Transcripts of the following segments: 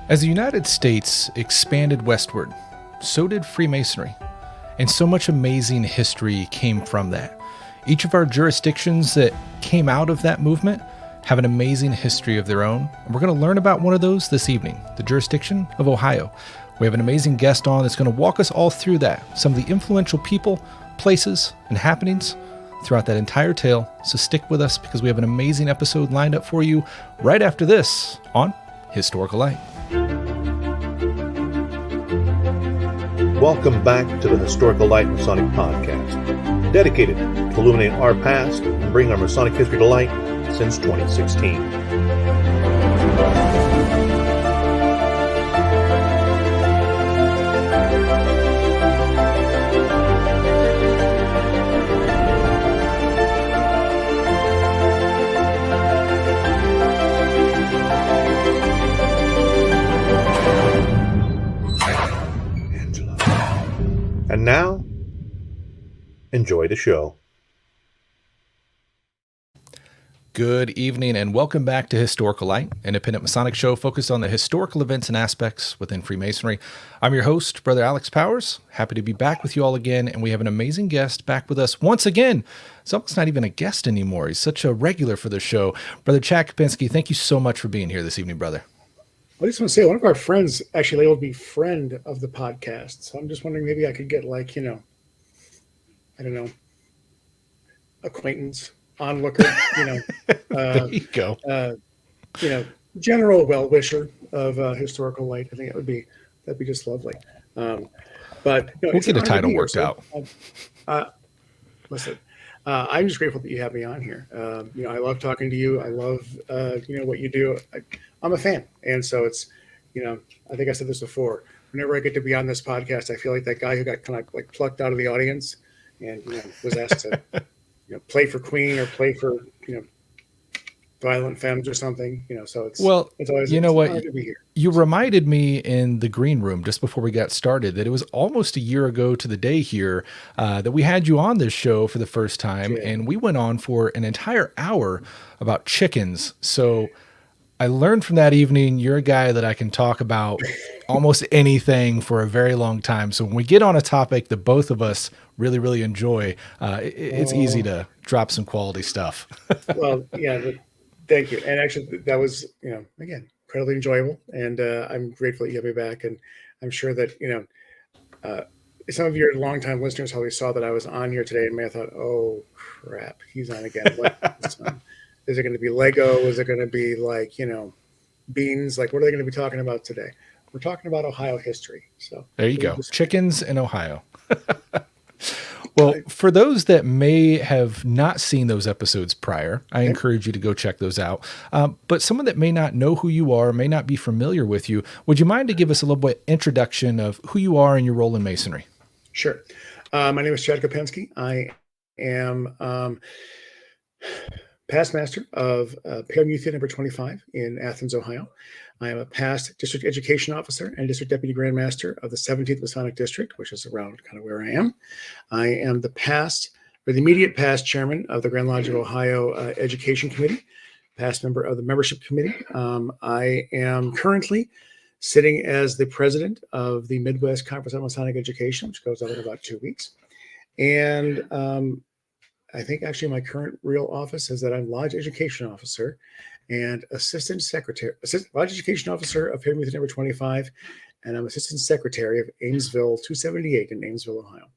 As the United States expanded westward, so did Freemasonry, and so much amazing history came from that. Each of our jurisdictions that came out of that movement have an amazing history of their own, and we're going to learn about one of those this evening, the jurisdiction of Ohio. We have an amazing guest on that's going to walk us all through that, some of the influential people, places, and happenings throughout that entire tale. So stick with us because we have an amazing episode lined up for you right after this on Historical Light. Welcome back to the Historical Light Masonic Podcast, dedicated to illuminate our past and bring our Masonic history to light since 2016. And now, enjoy the show. Good evening and welcome back to Historical Light, an independent Masonic show focused on the historical events and aspects within Freemasonry. I'm your host, Brother Alex Powers. Happy to be back with you all again, and we have an amazing guest back with us once again. It's almost not even a guest anymore. He's such a regular for the show. Brother Chad Kopenski, thank you so much for being here this evening, brother. I just want to say one of our friends actually labeled me friend of the podcast. So I'm just wondering maybe I could get acquaintance, onlooker, There you go. General well-wisher of Historical Light. I think that'd be just lovely. But we'll get a title worked out. Listen, I'm just grateful that you have me on here. I love talking to you. I love what you do. I'm a fan, and so it's I think I said this before. Whenever I get to be on this podcast, I feel like that guy who got kind of like plucked out of the audience and was asked to play for Queen or play for Violent Femmes or something. So it's always hard to be here. You reminded me in the green room just before we got started that it was almost a year ago to the day here that we had you on this show for the first time, and we went on for an entire hour about chickens. So I learned from that evening, you're a guy that I can talk about almost anything for a very long time. So when we get on a topic that both of us really, really enjoy, it's easy to drop some quality stuff. Well, yeah, thank you. And actually, that was, again, incredibly enjoyable. And I'm grateful that you have me back. And I'm sure that, some of your longtime listeners probably saw that I was on here today and may have thought, oh, crap, he's on again. Is it going to be Lego? Is it going to be beans? What are they going to be talking about today? We're talking about Ohio history. So there you go. Chickens in Ohio. Well, for those that may have not seen those episodes prior, I encourage you to go check those out. But someone that may not know who you are, may not be familiar with you, would you mind to give us a little bit introduction of who you are and your role in Masonry? Sure. My name is Chad Kopenski. I am past master of Paramuthia number 25 in Athens, Ohio. I am a past district education officer and district deputy grand master of the 17th Masonic District, which is around kind of where I am. I am the immediate past chairman of the Grand Lodge of Ohio Education Committee, past member of the membership committee. I am currently sitting as the president of the Midwest Conference on Masonic Education, which goes on in about 2 weeks. And I think actually my current real office is that I'm Lodge Education Officer and Assistant Lodge Education Officer of Paramuthia number 25, and I'm Assistant Secretary of Amesville 278 in Amesville, Ohio.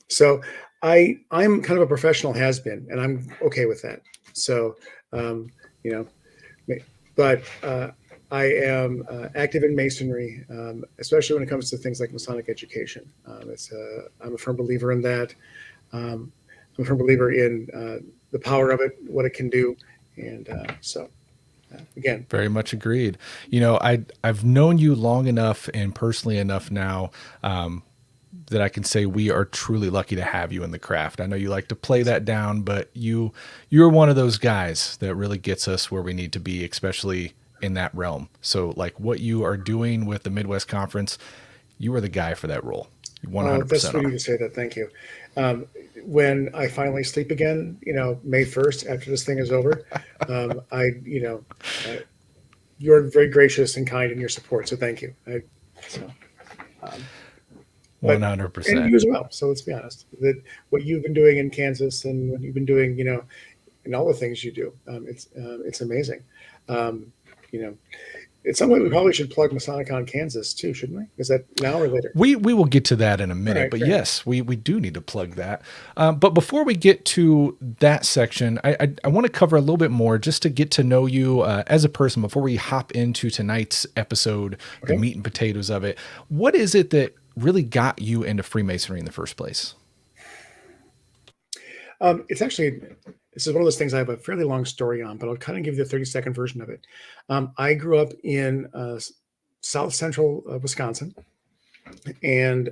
So I'm kind of a professional has-been, and I'm okay with that. So, but I am active in Masonry, especially when it comes to things like Masonic education. I'm a firm believer in that. I'm a firm believer in the power of it, what it can do. And again, very much agreed. I've known you long enough and personally enough now that I can say we are truly lucky to have you in the craft. I know you like to play that down, but you're one of those guys that really gets us where we need to be, especially in that realm. So like what you are doing with the Midwest Conference, you are the guy for that role. 100%. That's sweet of you to say that. Thank you. When I finally sleep again, May 1st, after this thing is over, you're very gracious and kind in your support. So thank you. So, um, but, and 100%. you as well. So let's be honest that what you've been doing in Kansas and what you've been doing, and all the things you do, it's amazing. Um, you know, At some point, we probably should plug Masonic on Kansas too, shouldn't we? Is that now or later? We will get to that in a minute, Right, but fair yes, we do need to plug that. But before we get to that section, I want to cover a little bit more just to get to know you as a person before we hop into tonight's episode, the Okay. meat and potatoes of it. What is it that really got you into Freemasonry in the first place? It's actually, this is one of those things I have a fairly long story on, but I'll kind of give you the 30-second version of it. I grew up in South Central Wisconsin and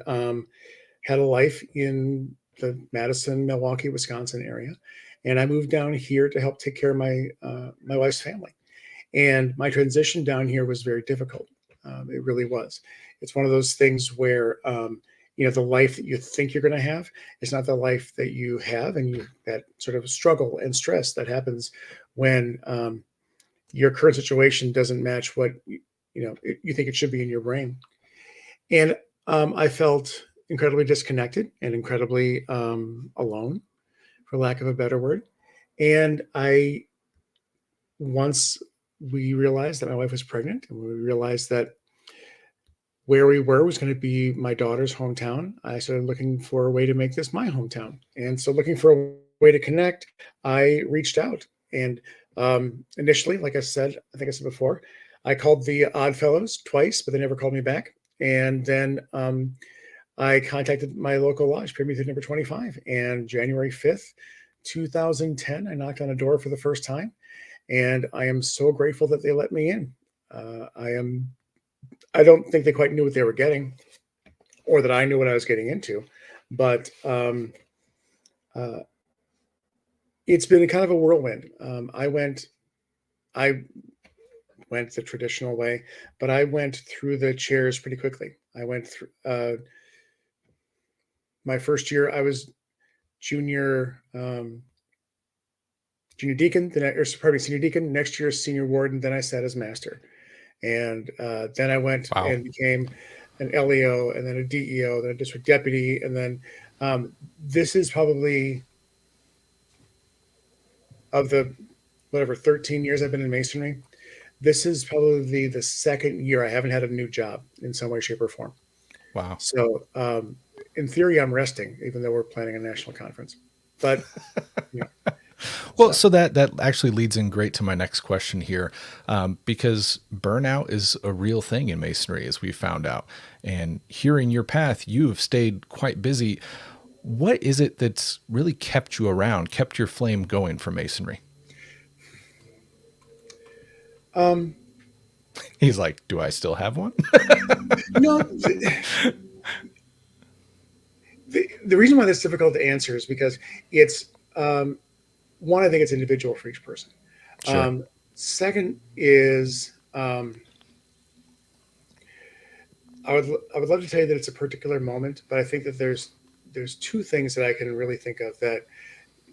had a life in the Madison, Milwaukee, Wisconsin area. And I moved down here to help take care of my wife's family. And my transition down here was very difficult. It really was. It's one of those things where the life that you think you're going to have is not the life that you have, and that sort of struggle and stress that happens when your current situation doesn't match what you think it should be in your brain. And I felt incredibly disconnected and incredibly alone, for lack of a better word. And once we realized that my wife was pregnant, and we realized that where we were was going to be my daughter's hometown, I started looking for a way to make this my hometown. And so, looking for a way to connect, I reached out. And initially, like I said, I think I said before, I called the Odd Fellows twice, but they never called me back. And then I contacted my local lodge, Pyramid Method number 25. And January 5th, 2010, I knocked on a door for the first time. And I am so grateful that they let me in. I don't think they quite knew what they were getting, or that I knew what I was getting into, but it's been kind of a whirlwind. I went the traditional way, but I went through the chairs pretty quickly. I went through my first year. I was junior deacon, senior deacon. Next year, senior warden. Then I sat as master. And then I went and became an LEO, and then a DEO, then a district deputy. And then this is probably, of the 13 years I've been in Masonry, this is probably the second year I haven't had a new job in some way, shape, or form. Wow. So in theory, I'm resting, even though we're planning a national conference. But Well, so that actually leads in great to my next question here, because burnout is a real thing in Masonry, as we found out. And hearing your path, you have stayed quite busy. What is it that's really kept you around, kept your flame going for Masonry? He's like, do I still have one? No. The reason why that's difficult to answer is because it's one, I think it's individual for each person. Sure. Second is I would love to tell you that it's a particular moment, but I think that there's two things that I can really think of that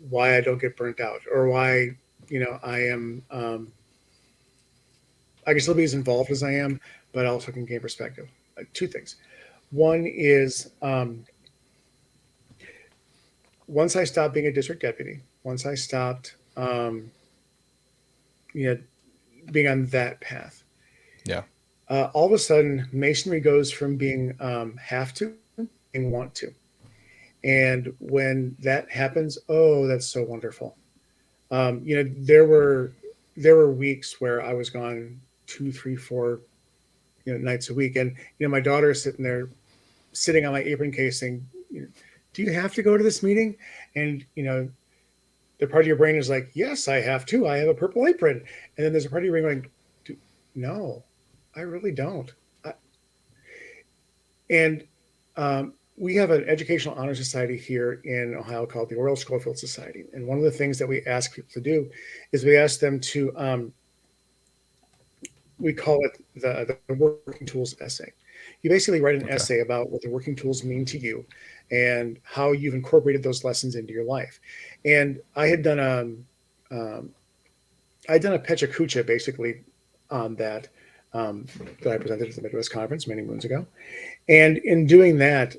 why I don't get burnt out, or why I am I can still be as involved as I am, but also can gain perspective. Two things. One is once I stopped being a district deputy, once I stopped, being on that path, Yeah. all of a sudden, Masonry goes from being have to being want to, and when that happens, oh, that's so wonderful. There were weeks where I was gone 2, 3, 4, nights a week, and my daughter is sitting on my apron case saying, do you have to go to this meeting? And the part of your brain is like, yes, I have to. I have a purple apron. And then there's a part of your brain going, no, I really don't. We have an educational honor society here in Ohio called the Oral Schofield Society. And one of the things that we ask people to do is we ask them to, we call it the working tools essay. You basically write an essay about what the working tools mean to you and how you've incorporated those lessons into your life. And I had done a Pecha Kucha basically on that that I presented at the Midwest Conference many moons ago. And in doing that,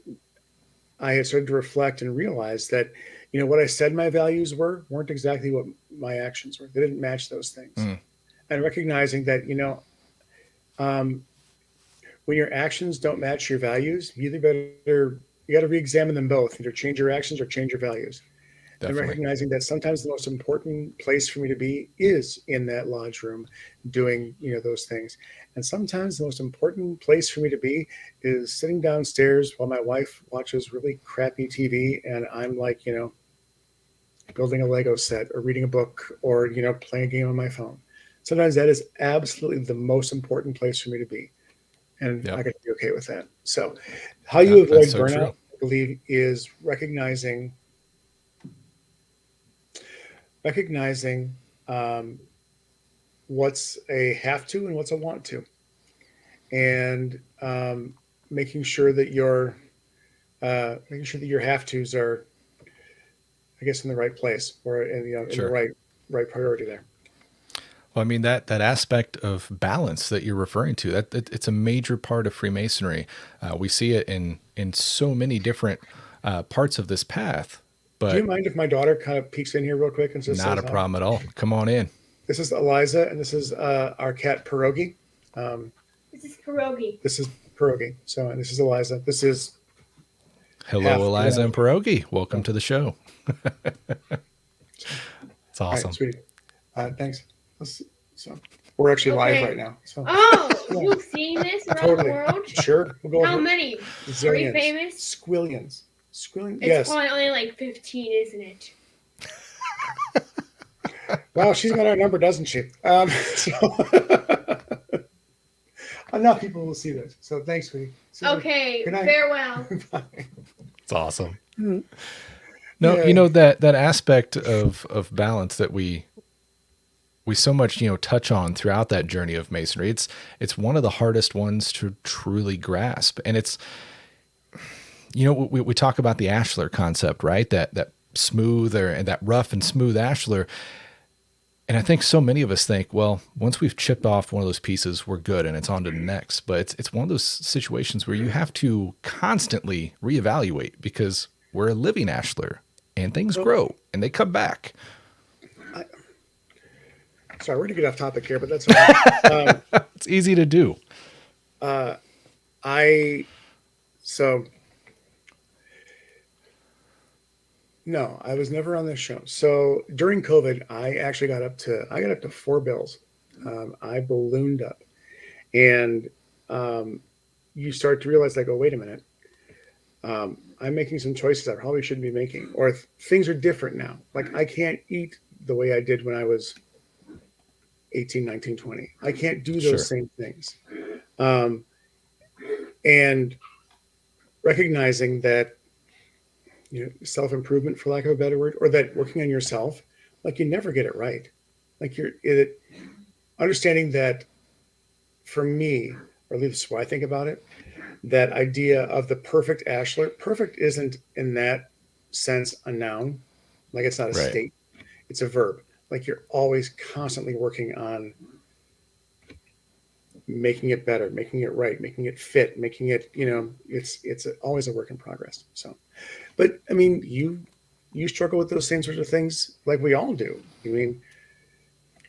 I had started to reflect and realize that, what I said my values weren't exactly what my actions were. They didn't match those things. And recognizing that, when your actions don't match your values, you got to re-examine them both. Either change your actions or change your values. Definitely. And recognizing that sometimes the most important place for me to be is in that lodge room doing, those things. And sometimes the most important place for me to be is sitting downstairs while my wife watches really crappy TV and I'm like, building a Lego set or reading a book or, playing a game on my phone. Sometimes that is absolutely the most important place for me to be. And I got to be okay with that. So how you avoid burnout, I believe, is recognizing what's a have to and what's a want to, and making sure that your have tos are, I guess, in the right place or in the right priority there. Well, I mean, that aspect of balance that you're referring to, that it's a major part of Freemasonry. We see it in so many different parts of this path. But do you mind if my daughter kind of peeks in here real quick and just not a problem at all. Come on in. This is Eliza, and this is our cat Pierogi. This is Pierogi. So, and this is Eliza. This is hello, Eliza and Pierogi. Welcome to the show. It's awesome. All right, sweetie. Thanks. So we're actually live right now. So. You've seen this around the world? Sure. We'll go How many? Zillions. Are you famous? Squillions. It's probably only like 15, isn't it? Wow, she's got our number, doesn't she? Enough people will see this. So thanks, sweetie. Okay. Farewell. Bye. It's awesome. No, that aspect of balance that we so much, touch on throughout that journey of Masonry. It's one of the hardest ones to truly grasp. And it's, we talk about the ashlar concept, right? That smooth and that rough and smooth ashlar. And I think so many of us think, well, once we've chipped off one of those pieces, we're good and it's on to the next. But it's one of those situations where you have to constantly reevaluate because we're a living ashlar and things grow and they come back. Sorry, we're going to get off topic here, but that's all right. It's easy to do. No, I was never on this show. So during COVID, I actually got up to 4 bills. I ballooned up, and you start to realize, like, oh, wait a minute. I'm making some choices I probably shouldn't be making, or things are different now. Like I can't eat the way I did when I was 18, 19, 20. I can't do those same things. And recognizing that, self-improvement, for lack of a better word, or that working on yourself, like you never get it right. Like understanding that for me, or at least what I think about it, that idea of the perfect ashlar, perfect isn't in that sense a noun. Like it's not a state, it's a verb. Like you're always constantly working on making it better, making it right, making it fit, making it, it's always a work in progress. So, but I mean, you struggle with those same sorts of things like we all do. I mean,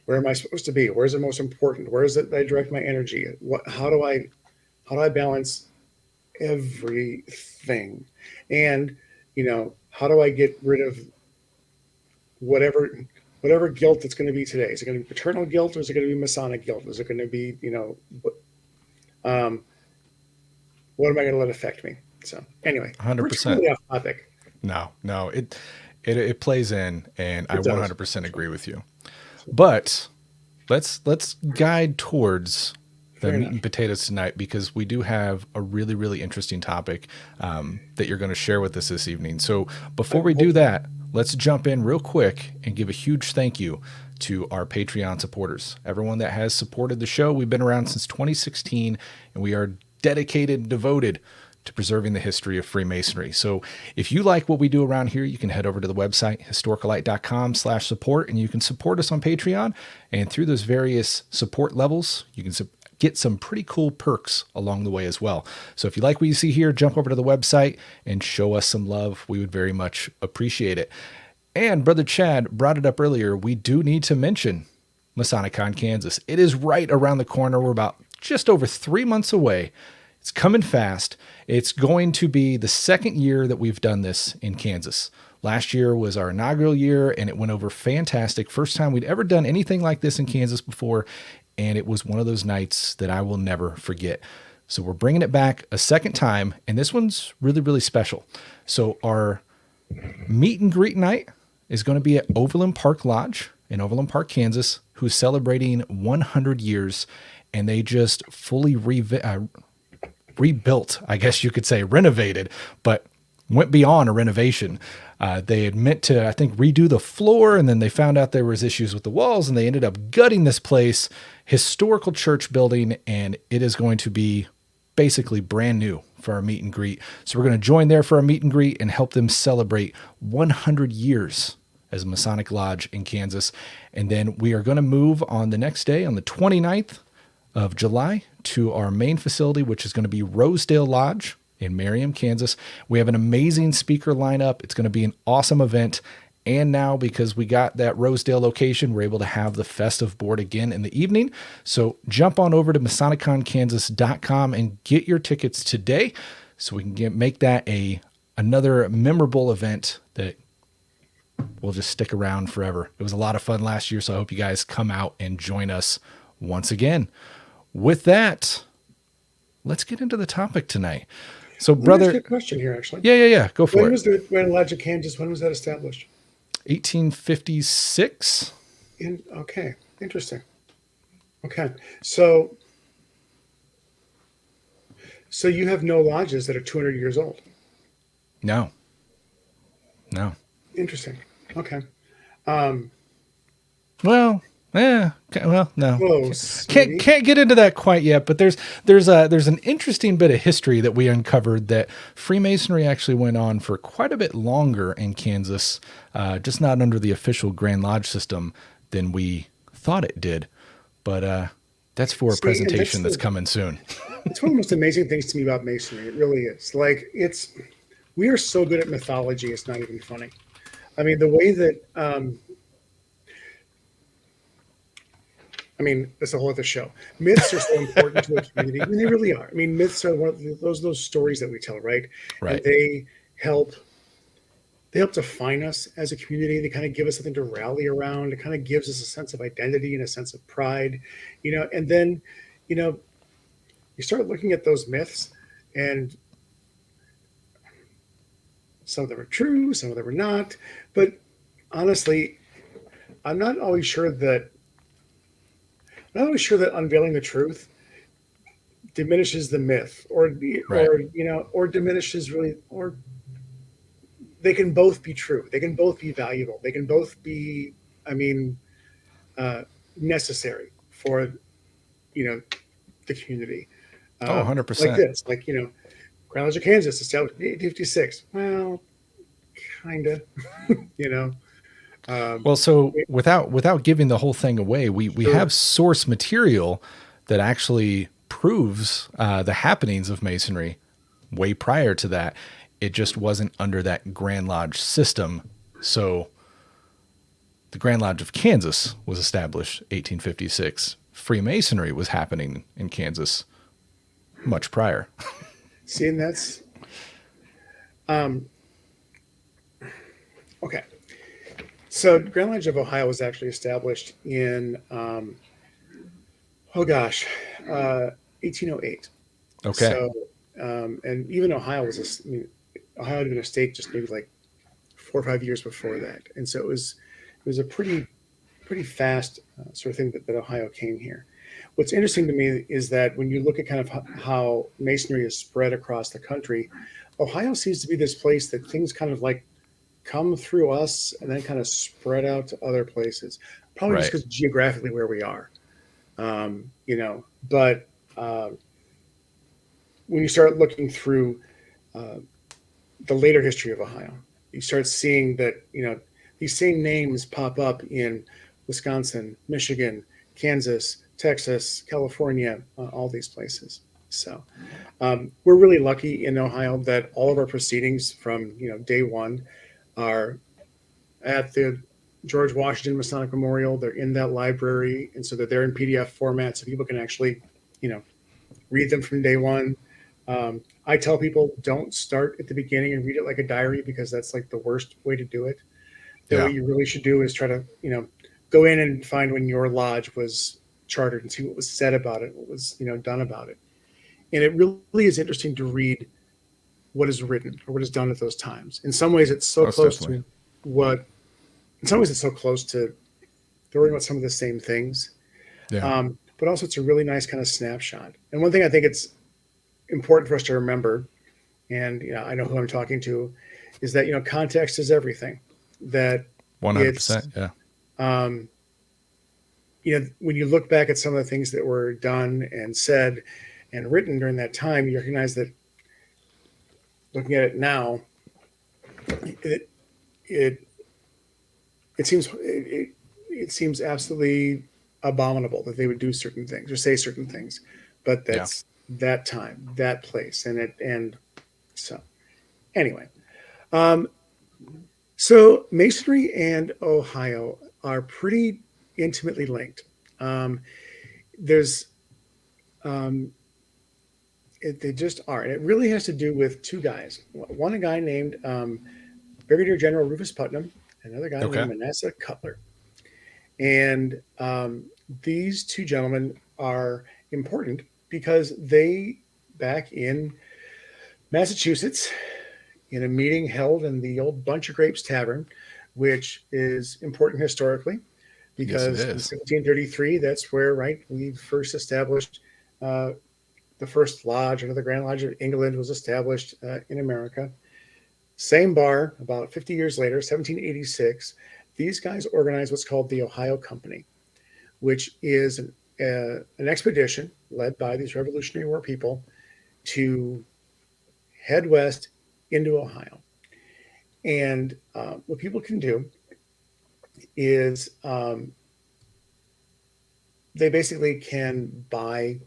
where am I supposed to be? Where's it most important? Where is it that I direct my energy? How do I balance everything? And, how do I get rid of whatever guilt it's going to be today? Is it going to be paternal guilt, or is it going to be Masonic guilt? Is it going to be, what am I going to let affect me? So anyway, 100%. We're totally off topic. No, it plays in, and I 100% agree with you. But let's guide towards the meat and potatoes tonight, because we do have a really, really interesting topic that you're going to share with us this evening. So before we do that, let's jump in real quick and give a huge thank you to our Patreon supporters. Everyone that has supported the show. We've been around since 2016, and we are dedicated and devoted to preserving the history of Freemasonry. So if you like what we do around here, you can head over to the website, historicalite.com/support, and you can support us on Patreon. And through those various support levels, you can get some pretty cool perks along the way as well. So if you like what you see here, jump over to the website and show us some love. We would very much appreciate it. And Brother Chad brought it up earlier. We do need to mention MasonicCon Kansas. It is right around the corner. We're about just over 3 months away. It's coming fast. It's going to be the second year that we've done this in Kansas. Last year was our inaugural year, and it went over fantastic. First time we'd ever done anything like this in Kansas before, and it was one of those nights that I will never forget. So we're bringing it back a second time, and this one's really, really special. So our meet and greet night is going to be at Overland Park Lodge in Overland Park, Kansas, who's celebrating 100 years, and they just fully rebuilt, I guess you could say, renovated, but went beyond a renovation. They had meant to, I think, redo the floor, and then they found out there was issues with the walls, and they ended up gutting this place, historical church building, and it is going to be basically brand new for our meet and greet. So we're going to join there for our meet and greet and help them celebrate 100 years as a Masonic Lodge in Kansas. And then we are going to move on the next day, on the 29th of July, to our main facility, which is going to be Rosedale Lodge in Merriam, Kansas. We have an amazing speaker lineup. It's going to be an awesome event. And now, because we got that Rosedale location, we're able to have the festive board again in the evening. So jump on over to MasonicConKansas.com and get your tickets today so we can make that another memorable event that will just stick around forever. It was a lot of fun last year, so I hope you guys come out and join us once again. With that, let's get into the topic tonight. So, brother, a question here, actually. Yeah. Go for it. When Lodge of Kansas, when was that established? 1856. Okay, interesting. Okay, so you have no lodges that are 200 years old. No. Interesting. Okay. Well, no. Close, can't get into that quite yet, but there's an interesting bit of history that we uncovered that Freemasonry actually went on for quite a bit longer in Kansas, just not under the official Grand Lodge system than we thought it did. But that's for a presentation that's coming soon. It's one of the most amazing things to me about Masonry. It really is. Like, we are so good at mythology, it's not even funny. I mean, the way that that's a whole other show. Myths are so important to a community. I mean, they really are. I mean, myths are one of those stories that we tell, right? Right. And they help define us as a community. They kind of give us something to rally around. It kind of gives us a sense of identity and a sense of pride, and then, you start looking at those myths, and some of them are true, some of them are not. But honestly, I'm not always sure that unveiling the truth diminishes the myth, or diminishes really, or they can both be true. They can both be valuable. They can both be, necessary for, the community. 100%. Like this, Grand Lodge of Kansas established in 1856. Well, kind of, Well, so without giving the whole thing away, we have source material that actually proves the happenings of Masonry way prior to that. It just wasn't under that Grand Lodge system. So the Grand Lodge of Kansas was established 1856. Freemasonry was happening in Kansas much prior. See, and that's okay. So Grand Lodge of Ohio was actually established in 1808. Okay. So and even Ohio Ohio had been a state just maybe like 4 or 5 years before that, and so it was a pretty fast sort of thing that Ohio came here. What's interesting to me is that when you look at kind of how Masonry is spread across the country, Ohio seems to be this place that things kind of like come through us and then kind of spread out to other places, probably just because geographically where we are, but when you start looking through the later history of Ohio. You start seeing that, these same names pop up in Wisconsin, Michigan, Kansas, Texas, California, all these places. So we're really lucky in Ohio that all of our proceedings from, day one are at the George Washington Masonic Memorial. They're in that library. And so that they're in PDF format so people can actually, read them from day one. I tell people don't start at the beginning and read it like a diary, because that's like the worst way to do it. What you really should do is try to, go in and find when your lodge was chartered and see what was said about it, what was, done about it. And it really is interesting to read what is written or what is done at those times. In some ways, it's so close to they're worrying about some of the same things. Yeah. But also it's a really nice kind of snapshot. And one thing I think it's important for us to remember, and I know who I'm talking to, is that context is everything. That 100%. Yeah. When you look back at some of the things that were done and said and written during that time, you recognize that looking at it now, it seems absolutely abominable that they would do certain things or say certain things, but that's that time, that place, and so anyway. So Masonry and Ohio are pretty intimately linked. They just are, and it really has to do with two guys. One, a guy named Brigadier General Rufus Putnam, another guy named Manasseh Cutler. And these two gentlemen are important because they, back in Massachusetts, in a meeting held in the old Bunch of Grapes Tavern, which is important historically, because in 1733, that's where, we first established the first lodge under the Grand Lodge of England was established in America. Same bar, about 50 years later, 1786, these guys organized what's called the Ohio Company, which is an expedition led by these Revolutionary War people to head west into Ohio. And what people can do is they basically can buy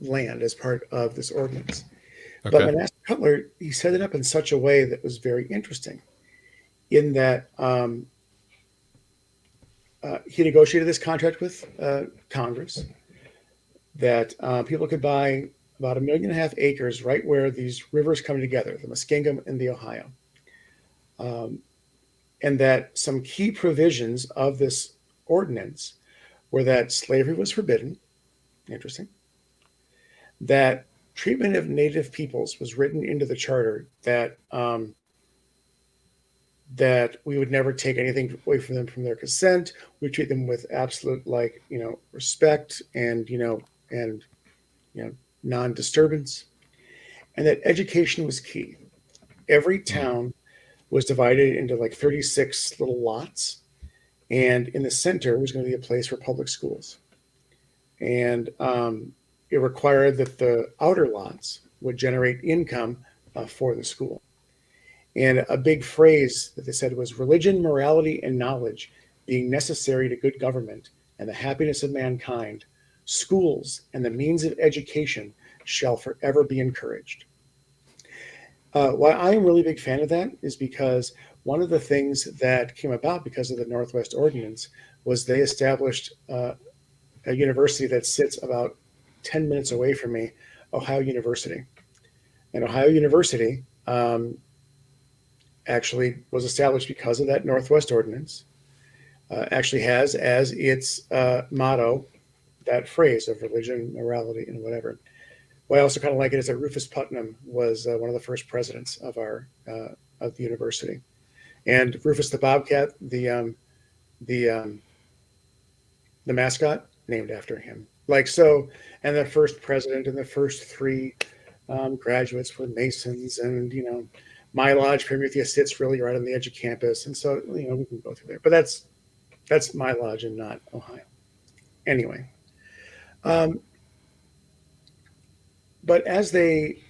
land as part of this ordinance. Okay. But Manasseh Cutler, he set it up in such a way that was very interesting, in that he negotiated this contract with Congress that people could buy about 1.5 million acres right where these rivers come together, the Muskingum and the Ohio. And that some key provisions of this ordinance were that slavery was forbidden. Interesting. That treatment of Native peoples was written into the charter, that that we would never take anything away from them from their consent. We treat them with absolute respect and non-disturbance, and that education was key. Every town was divided into 36 little lots, and in the center was going to be a place for public schools. And it required that the outer lots would generate income for the school. And a big phrase that they said was religion, morality, and knowledge being necessary to good government and the happiness of mankind, schools and the means of education shall forever be encouraged. Why I am really a big fan of that is because one of the things that came about because of the Northwest Ordinance was they established a university that sits about 10 minutes away from me, Ohio University. And Ohio University actually was established because of that Northwest Ordinance. Actually has as its motto that phrase of religion, morality, and whatever. What I also kind of like it is that Rufus Putnam was one of the first presidents of the university, and Rufus the Bobcat, the mascot, named after him. And the first president and the first three graduates were Masons, and my lodge, Prometheus, sits really right on the edge of campus, and so we can go through there. But that's my lodge and not Ohio. Anyway, but as they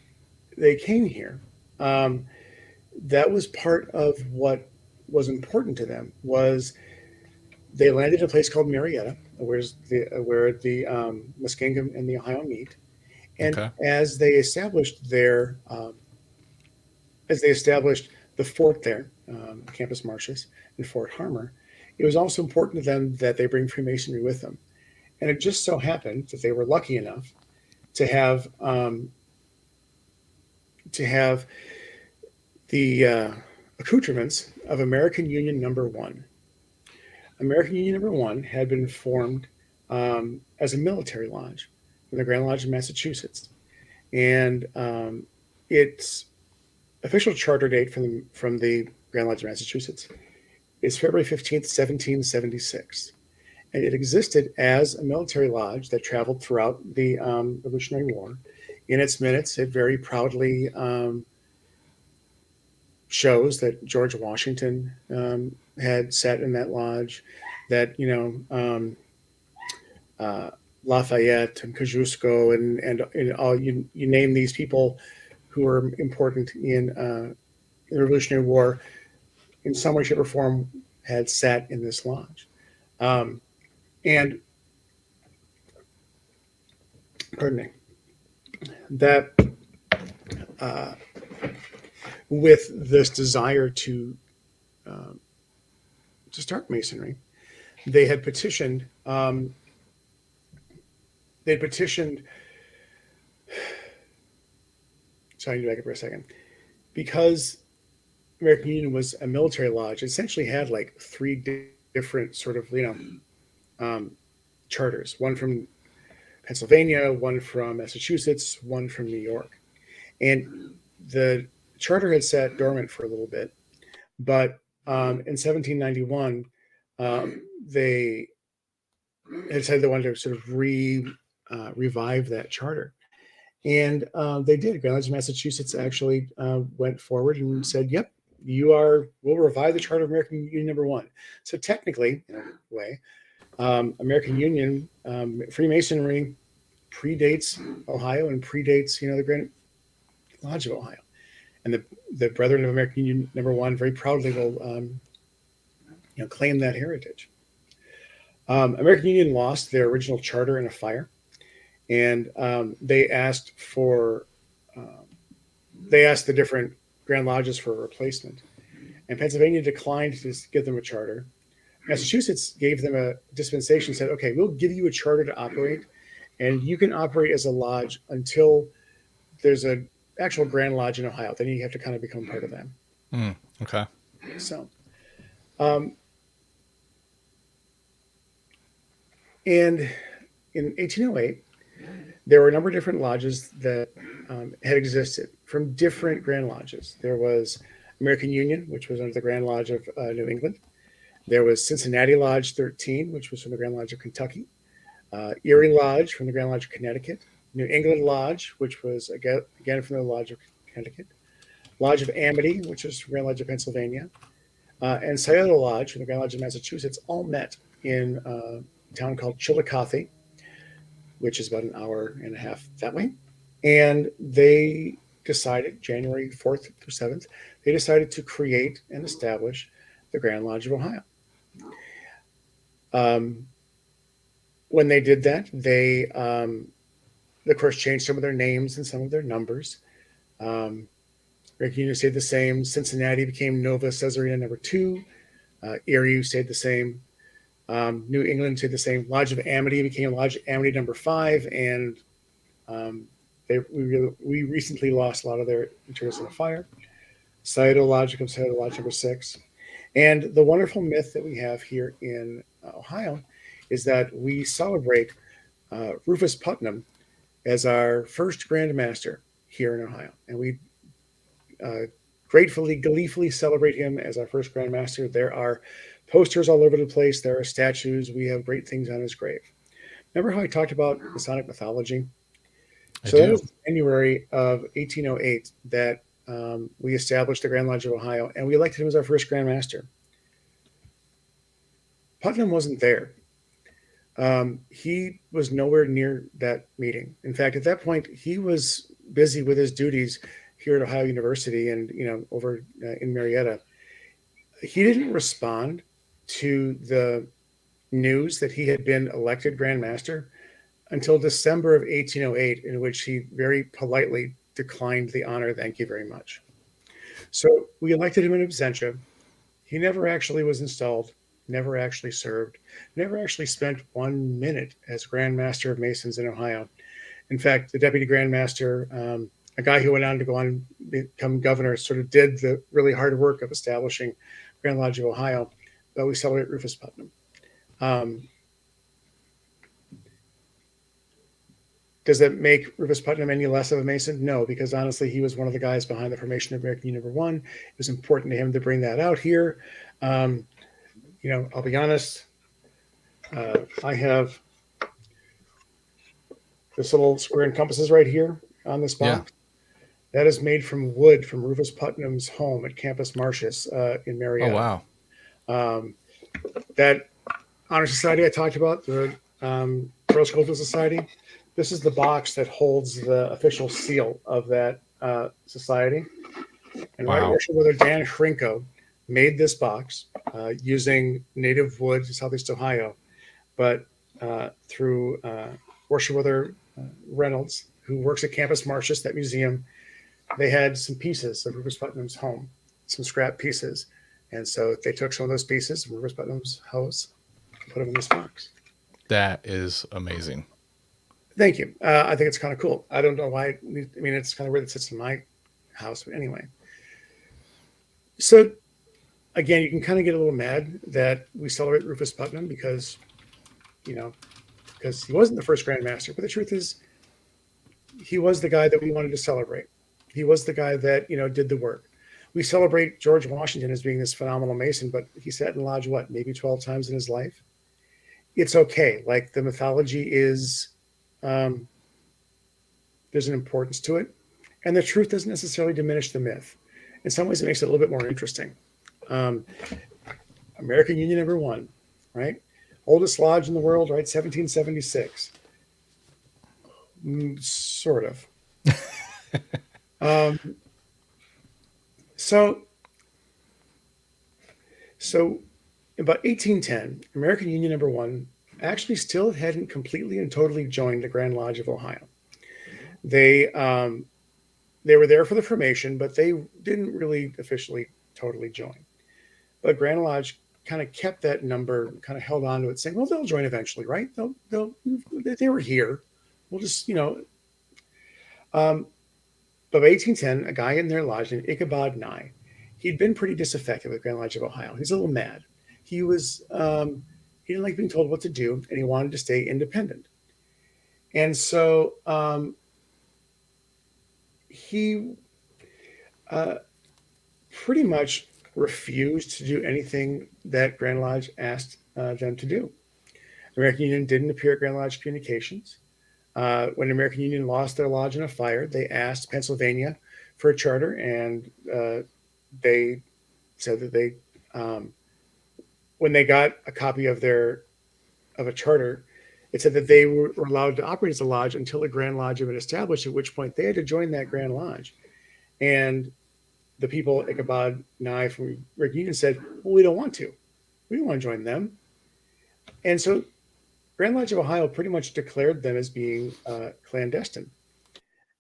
they came here, that was part of what was important to them. Was they landed in a place called Marietta, where the Muskingum and the Ohio meet, and as they established the fort there, Campus Martius and Fort Harmar, it was also important to them that they bring Freemasonry with them. And it just so happened that they were lucky enough to have the accoutrements of American Union Number 1. American Union Number 1 had been formed as a military lodge from the Grand Lodge of Massachusetts, and its official charter date from the Grand Lodge of Massachusetts is February 15th, 1776. And it existed as a military lodge that traveled throughout the Revolutionary War. In its minutes, it very proudly shows that George Washington had sat in that lodge, that, Lafayette and Kosciuszko and all, you name these people who were important in the Revolutionary War, in some way, shape, or form, had sat in this lodge. And pardon me, that with this desire to start Masonry, they had petitioned. Sorry, back up for a second. Because American Union was a military lodge, it essentially had like three different sort of, charters. One from Pennsylvania, one from Massachusetts, one from New York. And the charter had sat dormant for a little bit, but in 1791, they had said they wanted to sort of revive that charter. And they did. Grand Lodge of Massachusetts actually went forward and said, yep, we'll revive the charter of American Union Number 1. So technically, in a way, American Union, Freemasonry predates Ohio and predates, the Grand Lodge of Ohio. And the Brethren of American Union Number 1 very proudly will, claim that heritage. American Union lost their original charter in a fire, and they asked the different Grand Lodges for a replacement. And Pennsylvania declined to give them a charter. Massachusetts gave them a dispensation, said, okay, we'll give you a charter to operate, and you can operate as a lodge until there's an actual Grand Lodge in Ohio. Then you have to kind of become part of them. Okay. So, and in 1808, there were a number of different lodges that had existed from different Grand Lodges. There was American Union, which was under the Grand Lodge of New England. There was Cincinnati Lodge 13, which was from the Grand Lodge of Kentucky. Erie Lodge from the Grand Lodge of Connecticut. New England Lodge, which was again from the Lodge of Connecticut. Lodge of Amity, which was from the Grand Lodge of Pennsylvania. And Scioto Lodge from the Grand Lodge of Massachusetts all met in a town called Chillicothe, which is about an hour and a half that way. And they decided, January 4th through 7th, they decided to create and establish the Grand Lodge of Ohio. When they did that, they, of course, changed some of their names and some of their numbers. American Union stayed the same. Cincinnati became Nova Caesarea Number 2. Erie stayed the same. New England stayed the same. Lodge of Amity became Lodge of Amity Number 5, and we recently lost a lot of their materials in a fire. Scioto Lodge becomes Scioto Lodge Number 6. And the wonderful myth that we have here in Ohio is that we celebrate Rufus Putnam as our first Grand Master here in Ohio. And we gleefully celebrate him as our first Grand Master. There are posters all over the place. There are statues. We have great things on his grave. Remember how I talked about Masonic mythology? That was January of 1808 that we established the Grand Lodge of Ohio, and we elected him as our first Grand Master. Putnam wasn't there. He was nowhere near that meeting. In fact, at that point, he was busy with his duties here at Ohio University and, over in Marietta, he didn't respond to the news that he had been elected Grand Master until December of 1808, in which he very politely declined the honor. Thank you very much. So we elected him in absentia. He never actually was installed, never actually served, never actually spent 1 minute as Grand Master of Masons in Ohio. In fact, the Deputy Grand Master, a guy who went on to go on and become governor, sort of did the really hard work of establishing Grand Lodge of Ohio, but we celebrate Rufus Putnam. Does that make Rufus Putnam any less of a Mason? No, because honestly, he was one of the guys behind the formation of American Union #1. It was important to him to bring that out here. I'll be honest. I have this little square and compasses right here on this box. Yeah. That is made from wood from Rufus Putnam's home at Campus Martius in Marietta. Oh, wow. That Honor Society I talked about, the Royal Sculptural Society, this is the box that holds the official seal of that society. And Right Brother Dan Hrinko made this box using native wood in Southeast Ohio, but through Worship Brother Reynolds, who works at Campus Martius, that museum, they had some pieces of Rufus Putnam's home, some scrap pieces. And so they took some of those pieces from Rufus Putnam's house and put them in this box. That is amazing. Thank you. I think it's kind of cool. I don't know why. It's kind of weird it sits in my house, but anyway. So, again, you can kind of get a little mad that we celebrate Rufus Putnam because he wasn't the first Grand Master. But the truth is, he was the guy that we wanted to celebrate. He was the guy that, did the work. We celebrate George Washington as being this phenomenal Mason, but he sat in lodge, maybe 12 times in his life? It's okay. Like, the mythology is... there's an importance to it, and the truth doesn't necessarily diminish the myth. In some ways, it makes it a little bit more interesting. American Union #1, right? Oldest lodge in the world, right? 1776. Sort of. So about 1810, American Union #1 actually still hadn't completely and totally joined the Grand Lodge of Ohio. They were there for the formation, but they didn't really officially totally join. But Grand Lodge kind of kept that number, kind of held on to it, saying, well, they'll join eventually, right? They were here. We'll just, But by 1810, a guy in their lodge named Ichabod Nye, he'd been pretty disaffected with Grand Lodge of Ohio. He's a little mad. He was... he didn't like being told what to do, and he wanted to stay independent. And so he pretty much refused to do anything that Grand Lodge asked them to do. The American Union didn't appear at Grand Lodge communications. When the American Union lost their lodge in a fire, they asked Pennsylvania for a charter, and they said that they... when they got a copy of a charter, it said that they were allowed to operate as a lodge until the Grand Lodge had been established, at which point they had to join that Grand Lodge. And the people at Ichabod Nye from Rick Union said, well, we don't want to. We don't want to join them. And so Grand Lodge of Ohio pretty much declared them as being clandestine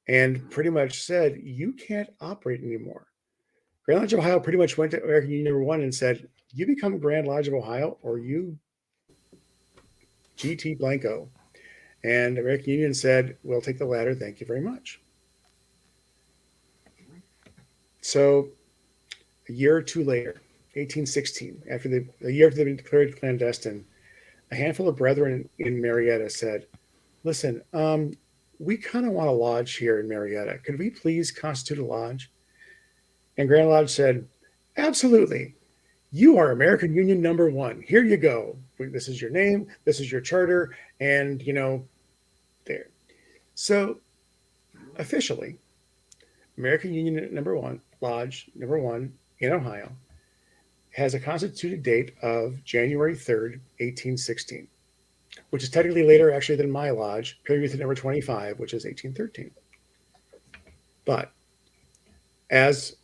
and pretty much said, you can't operate anymore. Grand Lodge of Ohio pretty much went to American Union #1 and said, you become Grand Lodge of Ohio or you GT Blanco. And American Union said, we'll take the latter. Thank you very much. So a year or two later, 1816, a year after they've been declared clandestine, a handful of brethren in Marietta said, listen, we kind of want a lodge here in Marietta. Could we please constitute a lodge? And Grand Lodge said, absolutely. You are American Union #1. Here you go. This is your name. This is your charter. And, there. So officially, American Union #1, Lodge #1 in Ohio, has a constituted date of January 3rd, 1816, which is technically later actually than my lodge, Period Method #25, which is 1813. But as,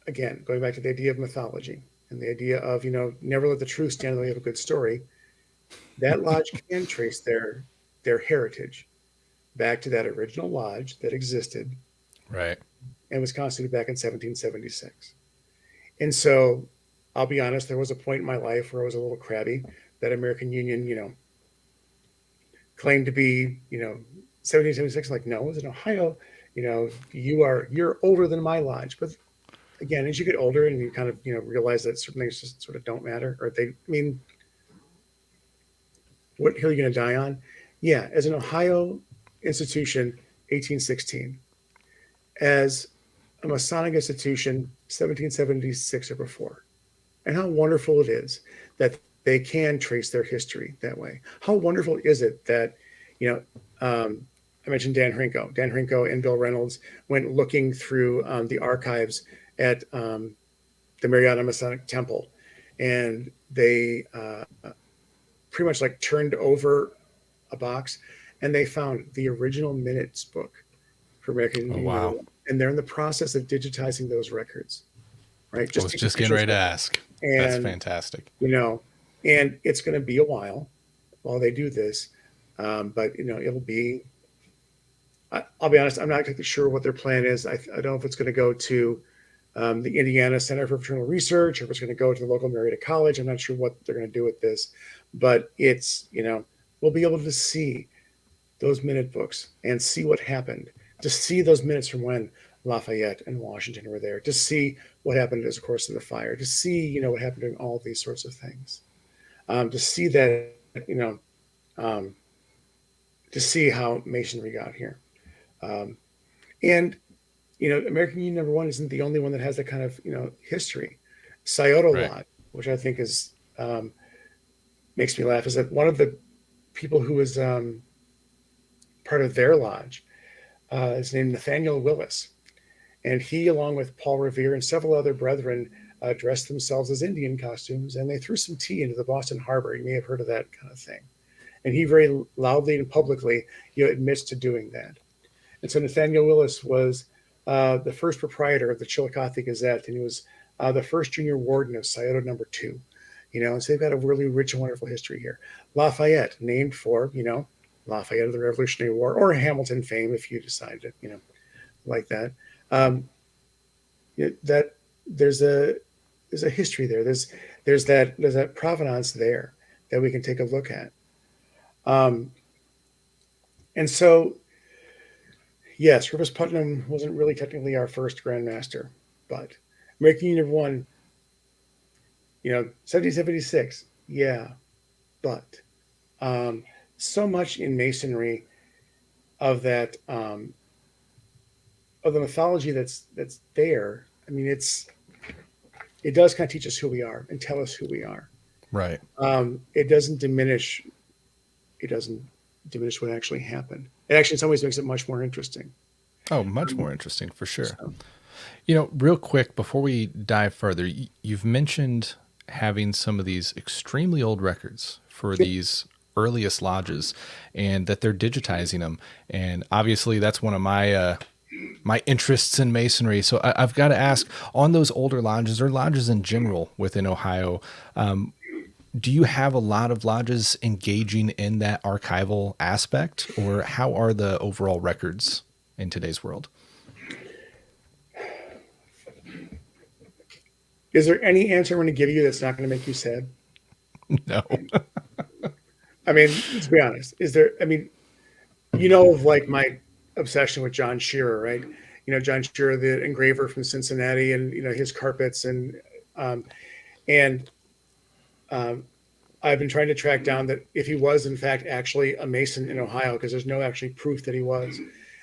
again, going back to the idea of mythology and the idea of, never let the truth stand in the way of a good story, that lodge can trace their heritage back to that original lodge that existed. Right. And was constituted back in 1776. And so I'll be honest, there was a point in my life where I was a little crabby that American Union, claimed to be, 1776. Like, no, it was in Ohio. You're older than my lodge. But again, as you get older and you kind of, realize that certain things just sort of don't matter, or what hill are you going to die on? Yeah. As an Ohio institution, 1816, as a Masonic institution, 1776 or before. And how wonderful it is that they can trace their history that way. How wonderful is it that, I mentioned Dan Hrinko. Dan Hrinko and Bill Reynolds went looking through the archives at the Mariana Masonic Temple, and they pretty much like turned over a box, and they found the original minutes book for American Union. Wow. And they're in the process of digitizing those records, right? I was just getting ready to ask. And, that's fantastic. And it's going to be a while they do this. But, it'll be, I'll be honest, I'm not exactly sure what their plan is. I don't know if it's going to go to the Indiana Center for Fraternal Research, or if it's going to go to the local Marietta College. I'm not sure what they're going to do with this. But it's, we'll be able to see those minute books and see what happened. To see those minutes from when Lafayette and Washington were there, to see what happened as a course of the fire, to see, what happened during all of these sorts of things, to see that, to see how Masonry got here. And, American Union number 1 isn't the only one that has that kind of, history. Scioto Lodge, which I think is, makes me laugh, is that one of the people who was part of their lodge is named Nathaniel Willis. And he, along with Paul Revere and several other brethren, dressed themselves as Indian costumes, and they threw some tea into the Boston Harbor. You may have heard of that kind of thing. And he very loudly and publicly, admits to doing that. And so Nathaniel Willis was the first proprietor of the Chillicothe Gazette, and he was the first junior warden of Scioto number 2. And so they've got a really rich and wonderful history here. Lafayette, named for, Lafayette of the Revolutionary War, or Hamilton fame, if you decide to, like that. That there's a history there. There's that provenance there that we can take a look at. And so, yes, Rufus Putnam wasn't really technically our first Grand Master, but American Union 1, 1776, yeah, but so much in Masonry of that, of the mythology that's there. I mean, it does kind of teach us who we are and tell us who we are. Right. It doesn't diminish what actually happened. It actually in some ways makes it much more interesting. Oh, much more interesting for sure. So. Real quick, before we dive further, you've mentioned having some of these extremely old records for these earliest lodges, and that they're digitizing them. And obviously that's one of my interests in Masonry. So I've got to ask, on those older lodges, or lodges in general within Ohio, do you have a lot of lodges engaging in that archival aspect, or how are the overall records in today's world? Is there any answer I'm going to give you that's not going to make you sad? No. I mean, let's be honest. Is there, of like my obsession with John Shearer, right? John Shearer, the engraver from Cincinnati, and, his carpets. And I've been trying to track down that if he was in fact actually a Mason in Ohio, because there's no actually proof that he was.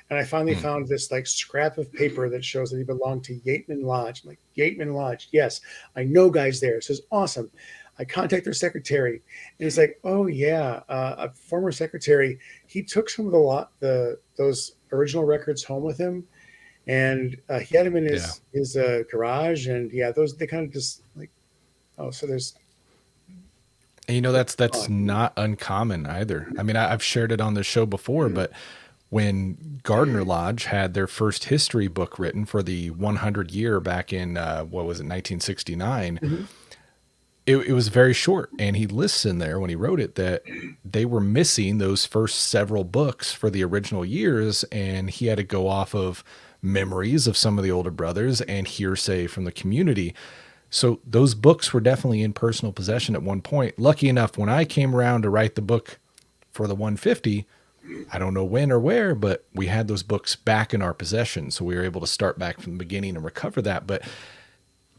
And I finally found this like scrap of paper that shows that he belonged to Yateman Lodge. I'm like, Yateman Lodge. Yes, I know guys there. It says, awesome. I contact their secretary, and he's like, "Oh yeah, a former secretary. He took some of those original records home with him, and he had them in his garage. And those they kind of just like, oh, so there's." And that's not uncommon either. I mean, I've shared it on the show before, but when Gardner Lodge had their first history book written for the 100 year back in, 1969, Mm-hmm. it was very short. And he lists in there when he wrote it that they were missing those first several books for the original years. And he had to go off of memories of some of the older brothers and hearsay from the community. So those books were definitely in personal possession at one point. Lucky enough, when I came around to write the book for the 150, I don't know when or where, but we had those books back in our possession. So we were able to start back from the beginning and recover that. But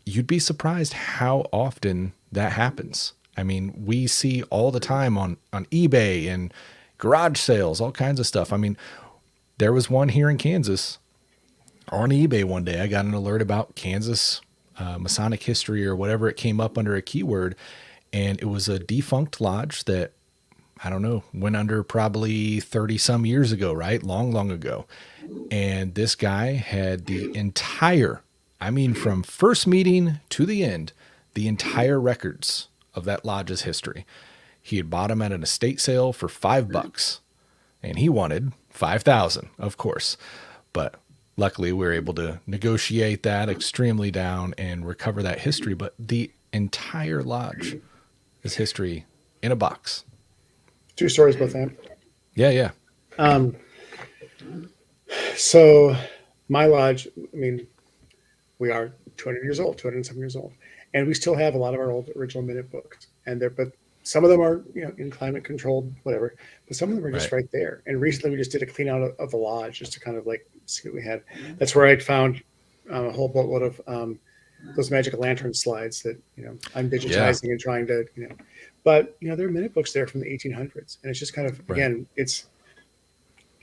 you'd be surprised how often that happens. I mean, we see all the time on eBay and garage sales, all kinds of stuff. I mean, there was one here in Kansas on eBay one day. I got an alert about Kansas Masonic history or whatever it came up under a keyword. And it was a defunct lodge that, I don't know, went under probably 30 some years ago, right? Long ago. And this guy had the entire, I mean, from first meeting to the end, the entire records of that lodge's history. He had bought them at an estate sale for $5 and he wanted 5,000, of course. But luckily we were able to negotiate that extremely down and recover that history. But the entire lodge is history in a box. True stories about that. Yeah. So my lodge, I mean, we are 200 years old, 207 years old, and we still have a lot of our old original minute books. But some of them are, in climate controlled, whatever. But some of them are just right there. And recently we just did a clean out of the lodge just to kind of like see what we had. That's where I found a whole boatload of those magic lantern slides that I'm digitizing and trying to But there are minute books there from the 1800s, and it's just kind of again, it's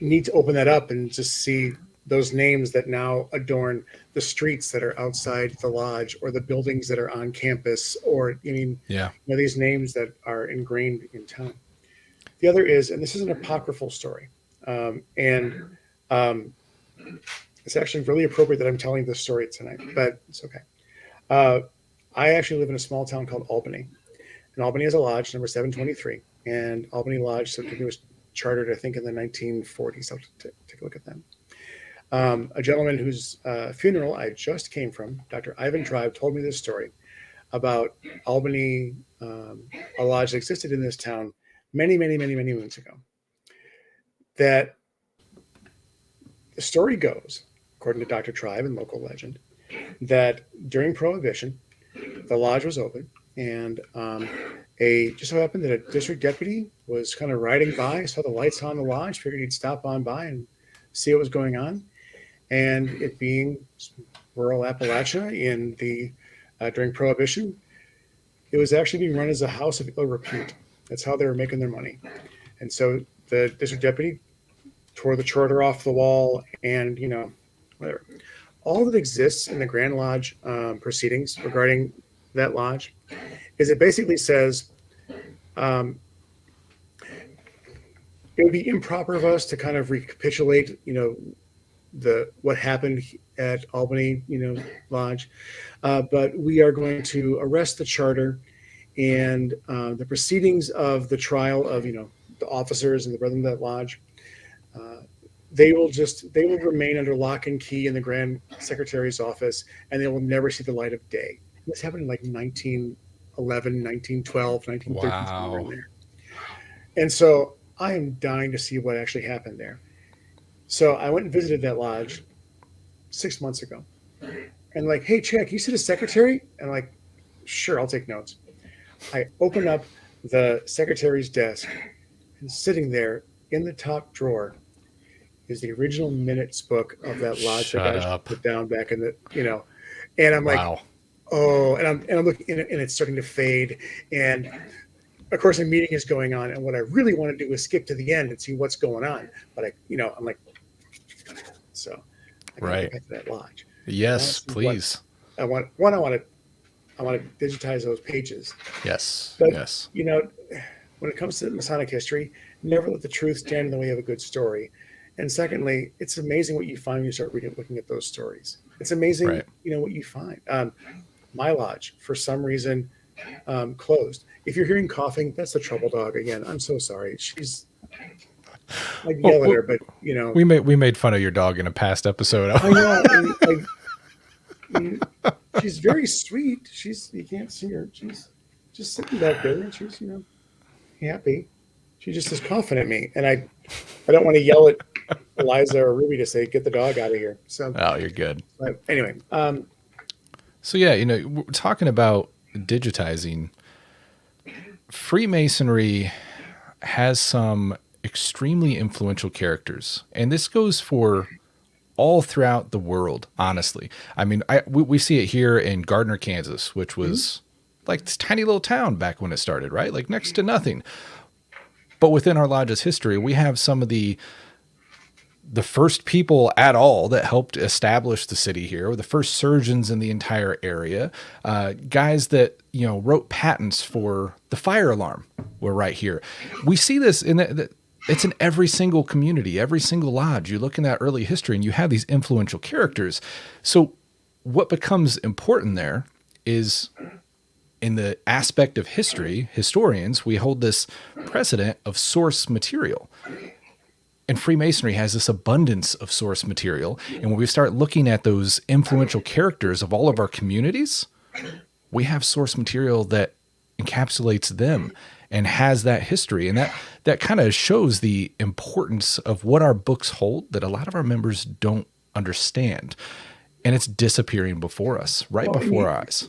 neat to open that up and just see those names that now adorn the streets that are outside the lodge or the buildings that are on campus, or these names that are ingrained in town. The other is, and this is an apocryphal story, and it's actually really appropriate that I'm telling this story tonight, but it's okay. I actually live in a small town called Albany. And Albany has a lodge, number 723. And Albany Lodge was chartered, I think, in the 1940s. I'll take a look at them. A gentleman whose funeral I just came from, Dr. Ivan Tribe, told me this story about Albany, a lodge that existed in this town many moons ago. That the story goes, according to Dr. Tribe and local legend, that during Prohibition, the lodge was open, and just so happened that a district deputy was kind of riding by, saw the lights on the lodge, figured he'd stop on by and see what was going on. And it being rural Appalachia in the during Prohibition, it was actually being run as a house of ill repute. That's how they were making their money. And so the district deputy tore the charter off the wall, and whatever. All that exists in the Grand Lodge proceedings regarding that lodge is it basically says it would be improper of us to kind of recapitulate, what happened at Albany, Lodge, but we are going to arrest the charter and the proceedings of the trial of, the officers and the brethren of that lodge. They will remain under lock and key in the Grand Secretary's office, and they will never see the light of day. This happened in like 1911, 1912, 1913, somewhere in there. And so I am dying to see what actually happened there. So I went and visited that lodge 6 months ago. And like, hey, Chad, can you see the secretary? And I'm like, sure, I'll take notes. I open up the secretary's desk, and sitting there in the top drawer is the original minutes book of that lodge that I put down back in the, and I'm like, oh, and I'm looking, and it's starting to fade. And of course, a meeting is going on. And what I really want to do is skip to the end and see what's going on. But I'm like, so I gotta get back to that lodge. Yes, please. I want to digitize those pages. Yes. But, yes. When it comes to Masonic history, never let the truth stand in the way of a good story. And secondly, it's amazing what you find when you start looking at those stories. It's amazing, what you find. My lodge, for some reason, closed. If you're hearing coughing, that's the trouble dog again. I'm so sorry. I'd yell at her, but we made fun of your dog in a past episode. I know. And she's very sweet. You can't see her. She's just sitting back there, and she's happy. She just is coughing at me, and I don't want to yell at Eliza or Ruby to say, "Get the dog out of here." So, oh, you're good. But anyway, so yeah, we're talking about digitizing. Freemasonry has some extremely influential characters, and this goes for all throughout the world. Honestly, I mean, we see it here in Gardner, Kansas, which was like this tiny little town back when it started, right? Like next to nothing. But within our lodge's history, we have some of the first people at all that helped establish the city here, the first surgeons in the entire area, guys that, wrote patents for the fire alarm were right here. We see this it's in every single community, every single lodge. You look in that early history and you have these influential characters. So what becomes important there is, in the aspect of history, historians, we hold this precedent of source material. And Freemasonry has this abundance of source material. And when we start looking at those influential characters of all of our communities, we have source material that encapsulates them and has that history. And that kind of shows the importance of what our books hold that a lot of our members don't understand. And it's disappearing before us, before our eyes.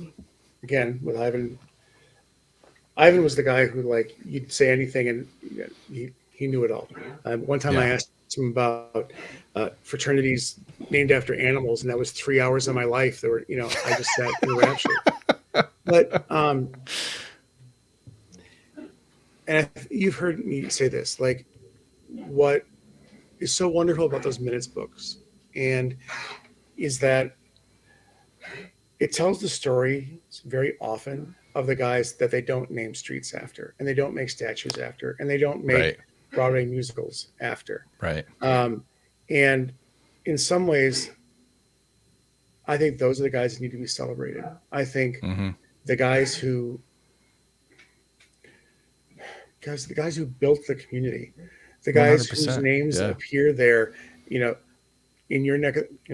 Again, with Ivan was the guy who, you'd say anything and he knew it all. One time I asked him about fraternities named after animals, and that was 3 hours of my life. There were, I just sat in rapture. But and you've heard me say this, what is so wonderful about those minutes books, and is that it tells the story very often of the guys that they don't name streets after, and they don't make statues after, and they don't make Broadway musicals after. Right. And in some ways, I think those are the guys that need to be celebrated. I think the guys who built the community, the guys 100%. Whose names appear there, in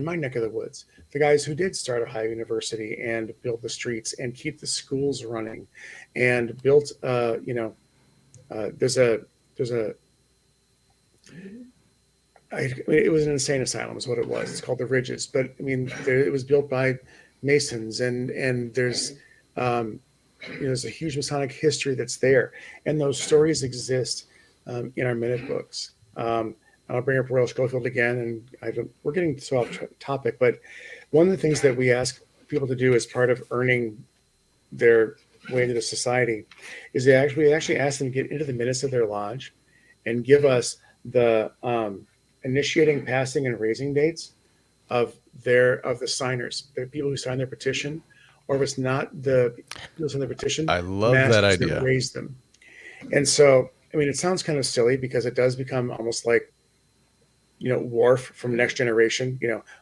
my neck of the woods, the guys who did start Ohio University and build the streets and keep the schools running and built, it was an insane asylum is what it was. It's called the Ridges, but it was built by Masons and there's, there's a huge Masonic history that's there. And those stories exist in our minute books. I'll bring up Royal Schofield again, and we're getting so off topic, but one of the things that we ask people to do as part of earning their way into the society is they actually ask them to get into the minutes of their lodge and give us the initiating, passing, and raising dates of the signers, the people who signed their petition, or if it's not the people who signed the petition, I love that idea. That raised them. And so, it sounds kind of silly because it does become almost like, Worf from Next Generation.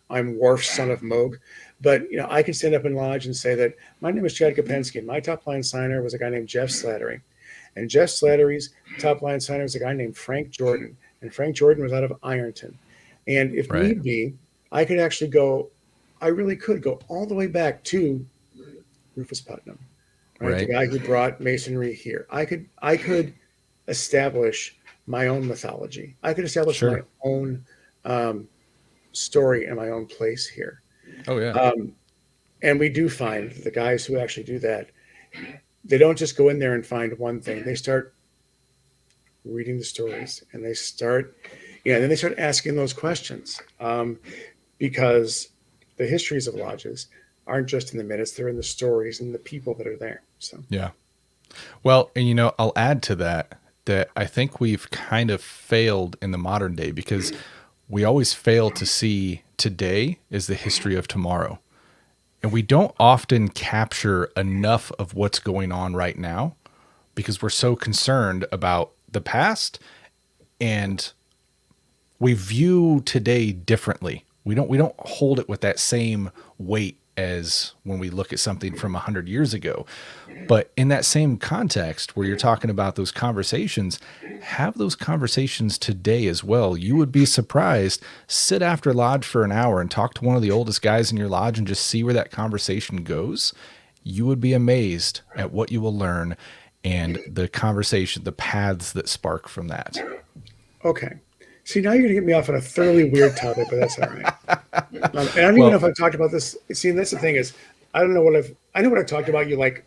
I'm Worf's son of Moog. But, I can stand up in lodge and say that my name is Chad Kopenski, and my top line signer was a guy named Jeff Slattery. And Jeff Slattery's top line signer was a guy named Frank Jordan. And Frank Jordan was out of Ironton. And if need be, I really could go all the way back to Rufus Putnam, right? The guy who brought Masonry here. I could establish my own mythology. I could establish my own story and my own place here. Oh, yeah. And we do find the guys who actually do that, they don't just go in there and find one thing. They start reading the stories, and they start asking those questions because the histories of lodges aren't just in the minutes, they're in the stories and the people that are there. So, yeah. Well, and I'll add to that I think we've kind of failed in the modern day because we always fail to see today as the history of tomorrow. And we don't often capture enough of what's going on right now because we're so concerned about the past, and we view today differently. We don't hold it with that same weight as when we look at something from 100 years ago. But in that same context where you're talking about those conversations, have those conversations today as well. You would be surprised. Sit after lodge for an hour and talk to one of the oldest guys in your lodge and just see where that conversation goes. You would be amazed at what you will learn and the conversation, the paths that spark from that. Okay. See, now you're going to get me off on a thoroughly weird topic, but that's all right. And I don't even know if I've talked about this. See, and that's the thing is, I know what I've talked about you like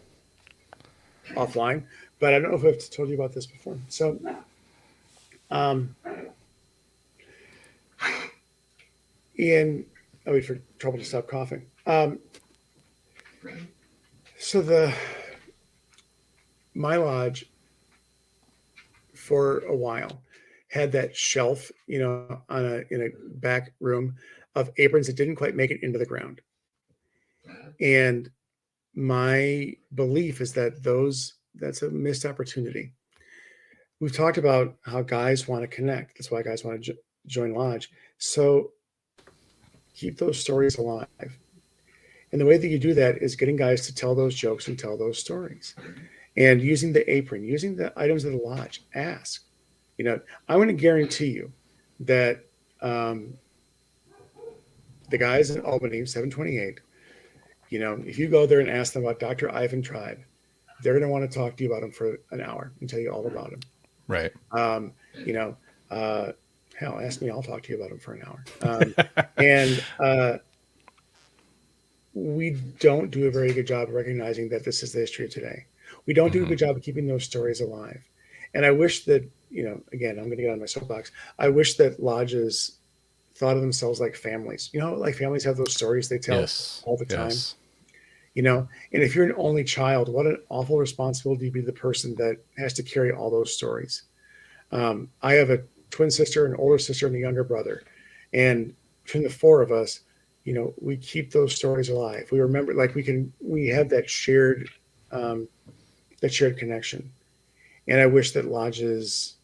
offline, but I don't know if I've told you about this before. So, I'll wait for trouble to stop coughing. So my lodge for a while had that shelf, in a back room of aprons that didn't quite make it into the ground. And my belief is that that's a missed opportunity. We've talked about how guys want to connect. That's why guys want to join lodge. So keep those stories alive. And the way that you do that is getting guys to tell those jokes and tell those stories. And using the apron, using the items of the lodge, ask. I want to guarantee you that the guys in Albany, 728, if you go there and ask them about Dr. Ivan Tribe, they're going to want to talk to you about him for an hour and tell you all about him. Right. Hell, ask me, I'll talk to you about him for an hour. And we don't do a very good job of recognizing that this is the history of today. We don't do a good job of keeping those stories alive. And I wish that, again, I'm going to get on my soapbox. I wish that lodges thought of themselves like families. Like families have those stories they tell all the time. Yes. And if you're an only child, what an awful responsibility to be the person that has to carry all those stories. I have a twin sister, an older sister, and a younger brother. And between the four of us, we keep those stories alive. We remember, we have that shared connection. And I wish that lodges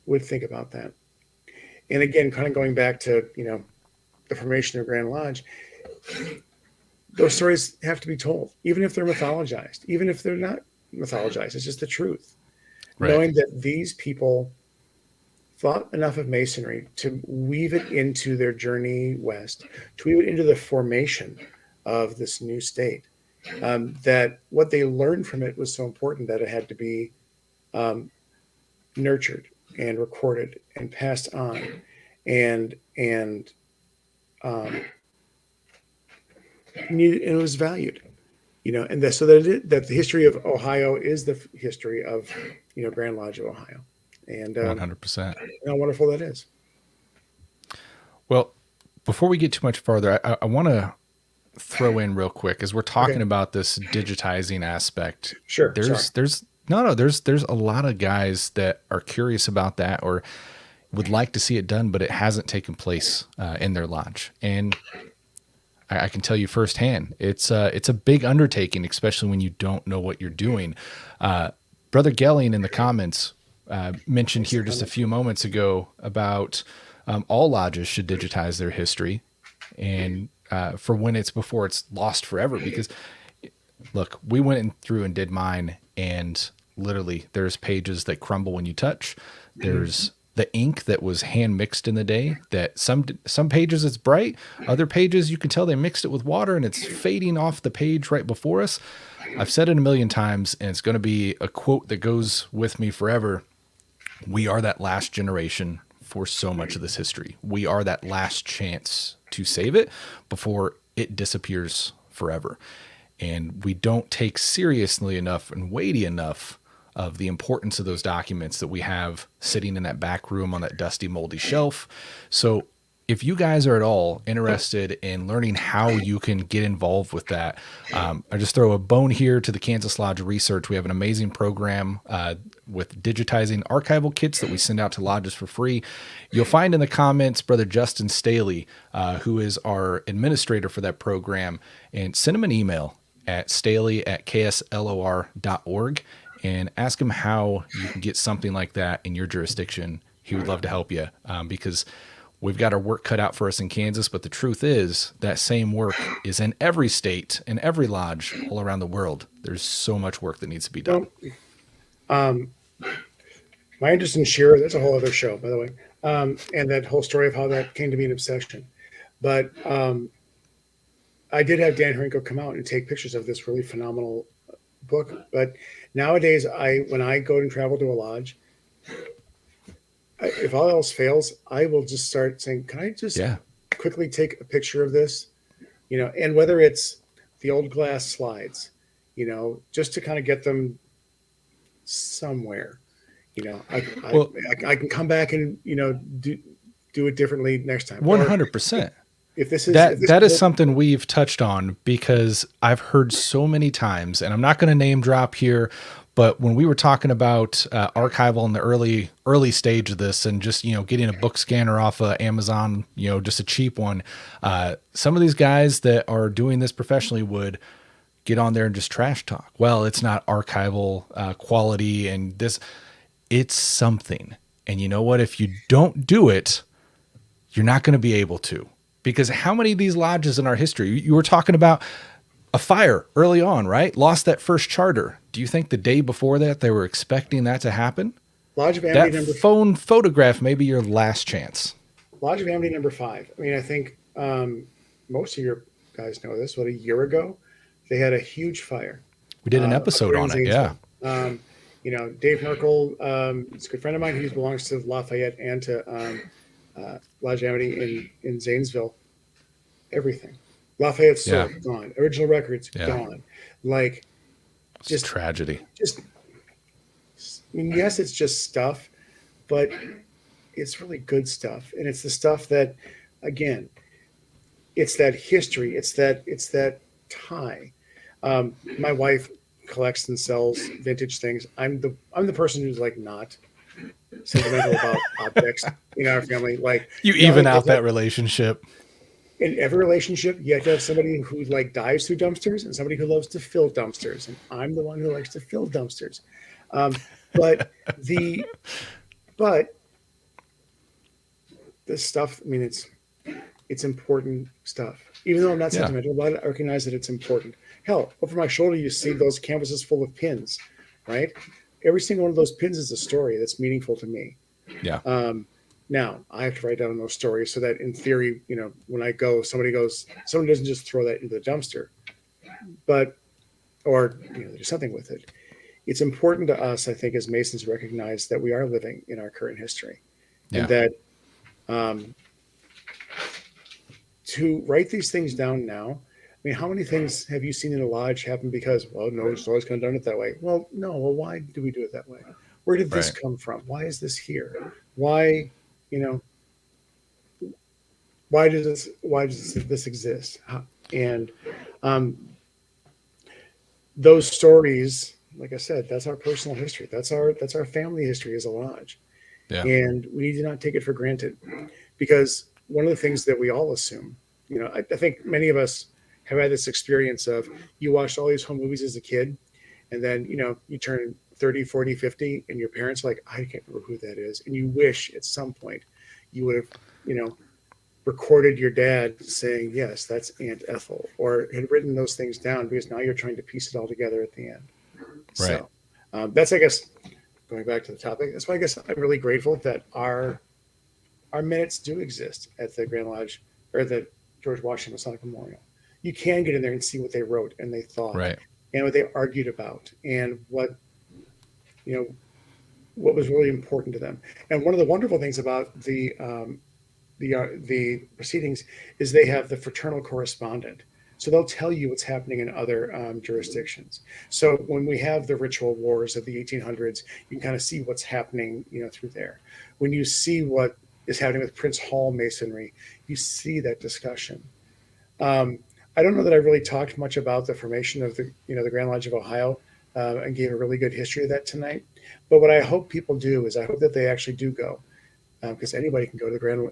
would think about that. And again, kind of going back to, the formation of Grand Lodge, those stories have to be told, even if they're mythologized, even if they're not mythologized. It's just the truth. Right. Knowing that these people thought enough of Masonry to weave it into their journey west, to weave it into the formation of this new state, that what they learned from it was so important that it had to be nurtured and recorded and passed on, and it was valued, and so that the history of Ohio is the history of Grand Lodge of Ohio, and 100%. How wonderful that is. Well, before we get too much farther, I want to throw in real quick as we're talking about this digitizing aspect. Sure. There's a lot of guys that are curious about that or would like to see it done, but it hasn't taken place in their lodge. And I can tell you firsthand, it's a big undertaking, especially when you don't know what you're doing. Brother Gelling in the comments mentioned here just a few moments ago about all lodges should digitize their history, and for when it's before it's lost forever. Because look, we went through and did mine, and literally there's pages that crumble when you touch. There's the ink that was hand mixed in the day, that some pages it's bright, other pages you can tell they mixed it with water and it's fading off the page right before us. I've said it a million times, and it's going to be a quote that goes with me forever. We are that last generation for so much of this history. We are that last chance to save it before it disappears forever. And we don't take seriously enough and weighty enough of the importance of those documents that we have sitting in that back room on that dusty, moldy shelf. So if you guys are at all interested in learning how you can get involved with that, I just throw a bone here to the Kansas Lodge Research. We have an amazing program with digitizing archival kits that we send out to lodges for free. You'll find in the comments Brother Justin Staley, who is our administrator for that program, and send him an email at staley@kslor.org and ask him how you can get something like that in your jurisdiction. He would love to help you because we've got our work cut out for us in Kansas, but the truth is that same work is in every state and every lodge all around the world. There's so much work that needs to be done. Well, my interest in Shearer, that's a whole other show, by the way. And that whole story of how that came to be an obsession. But I did have Dan Harinko come out and take pictures of this really phenomenal book. But nowadays, when I go and travel to a lodge, if all else fails, I will just start saying, can I just quickly take a picture of this? And whether it's the old glass slides, just to kind of get them somewhere, I can come back and, do it differently next time. 100%. If this is that is something we've touched on, because I've heard so many times, and I'm not going to name drop here, but when we were talking about archival in the early stage of this, and just getting a book scanner off of Amazon, just a cheap one, some of these guys that are doing this professionally would get on there and just trash talk. Well, it's not archival quality, and it's something. And you know what? If you don't do it, you're not going to be able to. Because how many of these lodges in our history, you were talking about a fire early on, right? Lost that first charter. Do you think the day before that they were expecting that to happen? Lodge of Amity that phone photograph may be your last chance. Lodge of Amity number 5. I mean, I think most of your guys know this. What, a year ago, they had a huge fire. We did an episode on it, yeah. Dave Merkel, is a good friend of mine. He belongs to Lafayette and to Lodge of Amity in Zanesville. Everything. Lafayette's sword, gone. Original records, gone. Like, just tragedy. Yes, it's just stuff, but it's really good stuff. And it's the stuff that, again, it's that history. It's that tie. My wife collects and sells vintage things. I'm the person who's like not sentimental about objects in our family. Like, you even out that relationship. In every relationship, you have to have somebody who like dives through dumpsters and somebody who loves to fill dumpsters. And I'm the one who likes to fill dumpsters. But the stuff, I mean, it's important stuff. Even though I'm not sentimental about it, I recognize that it's important. Hell, over my shoulder, you see those canvases full of pins, right? Every single one of those pins is a story that's meaningful to me. Yeah. Now I have to write down those stories so that in theory, when I go, someone doesn't just throw that into the dumpster, or do something with it. It's important to us, I think, as Masons, recognize that we are living in our current history, and that to write these things down now. I mean, how many things have you seen in a lodge happen because, no, it's always kind of done it that way? Well, no. Well, why do we do it that way? Where did this come from? Why is this here? Why, why does this exist? And those stories, like I said, that's our personal history. That's our family history as a lodge. Yeah. And we need to not take it for granted, because one of the things that we all assume, I think many of us have had this experience of, you watched all these home movies as a kid, and then, you turn 30, 40, 50, and your parents are like, I can't remember who that is. And you wish at some point you would have, recorded your dad saying, yes, that's Aunt Ethel, or had written those things down, because now you're trying to piece it all together at the end. Right. So that's, I guess, going back to the topic, that's why I guess I'm really grateful that our minutes do exist at the Grand Lodge, or the George Washington Masonic Memorial. You can get in there and see what they wrote and they thought, and what they argued about, and what was really important to them. And one of the wonderful things about the proceedings is they have the fraternal correspondent. So they'll tell you what's happening in other jurisdictions. So when we have the ritual wars of the 1800s, you can kind of see what's happening, through there. When you see what is happening with Prince Hall Masonry, you see that discussion. I don't know that I really talked much about the formation of the Grand Lodge of Ohio, and gave a really good history of that tonight. But what I hope people do is I hope that they actually do go, because anybody can go to the Grand,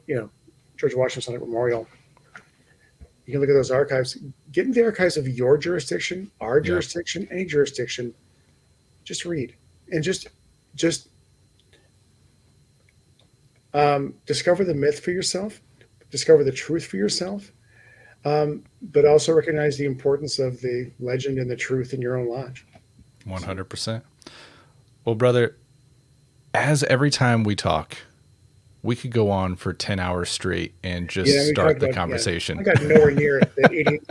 George Washington Masonic Memorial. You can look at those archives. Get in the archives of your jurisdiction, our jurisdiction, any jurisdiction. Just read and just discover the myth for yourself, discover the truth for yourself, but also recognize the importance of the legend and the truth in your own lodge. 100%. Well, brother, as every time we talk, we could go on for 10 hours straight and just start the conversation. I got nowhere near it.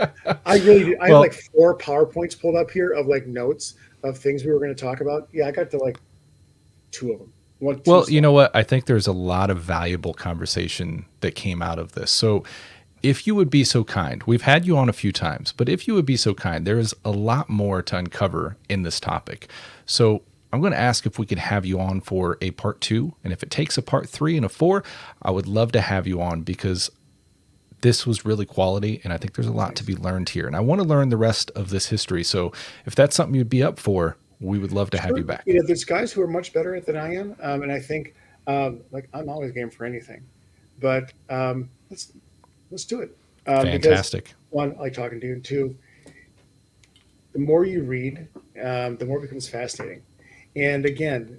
I really did. I had like 4 PowerPoints pulled up here of like notes of things we were going to talk about. Yeah, I got to like 2 of them. Well, you know what? I think there's a lot of valuable conversation that came out of this. So if you would be so kind, we've had you on a few times, but if you would be so kind, there is a lot more to uncover in this topic. So I'm going to ask if we could have you on for a part 2. And if it takes a part 3 and a 4, I would love to have you on because this was really quality. And I think there's a lot to be learned here. And I want to learn the rest of this history. So if that's something you'd be up for, we would love to have you back. You know, there's guys who are much better at it than I am. And I think like I'm always game for anything, but let's do it. Fantastic. Because, 1, I like talking to you. 2, the more you read, the more it becomes fascinating. And again,